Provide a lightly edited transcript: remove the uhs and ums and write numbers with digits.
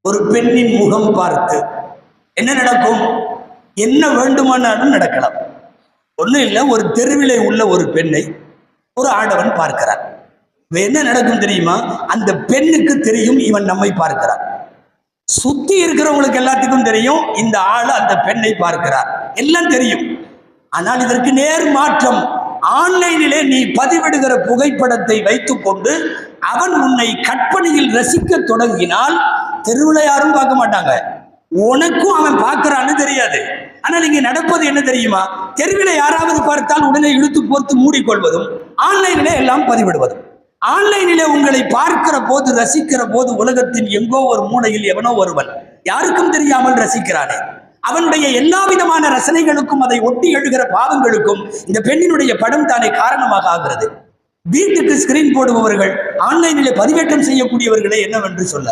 ஒரு பெண்ணின் முகம் பார்த்து என்ன நடக்கும்? என்ன வேண்டுமானாலும் நடக்கலாம். ஒன்றும் இல்லை, ஒரு தெருவிலே உள்ள ஒரு பெண்ணை ஒரு ஆடவன் பார்க்கிறார். என்ன நடக்கும் தெரியுமா? அந்த பெண்ணுக்கு தெரியும் இவன் நம்மை பார்க்கிறான். சுத்தி இருக்கிறவங்களுக்கு எல்லாத்துக்கும் தெரியும் இந்த ஆள் அந்த பெண்ணை பார்க்கிறார், எல்லாம் தெரியும். ஆனால் இதற்கு நேர் மாற்றம், ஆன்லைனிலே நீ பதிவிடுகிற புகைப்படத்தை வைத்துக் கொண்டு அவன் உன்னை கற்பனையில் ரசிக்க தொடங்கினால் தெருவில் யாரும் பார்க்க மாட்டாங்க, உனக்கும் அவன் பார்க்கிறான்னு தெரியாது. ஆனால் இங்கே நடப்பது என்ன தெரியுமா? தெருவில் யாராவது பார்த்தால் உடனே இழுத்து போர்த்து மூடிக்கொள்வதும், ஆன்லைனிலே எல்லாம் பதிவிடுவதும். ஆன்லைனிலே உங்களை பார்க்கிற போது, ரசிக்கிற போது, உலகத்தின் எங்கோ ஒரு மூலையில் எவனோ ஒருவன் யாருக்கும் தெரியாமல் ரசிக்கிறானே, அவனுடைய எல்லா விதமான ரசனைகளுக்கும் அதை ஒட்டி எழுகிற பாவங்களுக்கும் இந்த பெண்ணினுடைய படம் தானே காரணமாக ஆகிறது. வீட்டுக்கு ஸ்கிரீன் போடுபவர்கள், ஆன்லைனிலே பதிவேற்றம் செய்யக்கூடியவர்களே என்னவென்று சொல்ல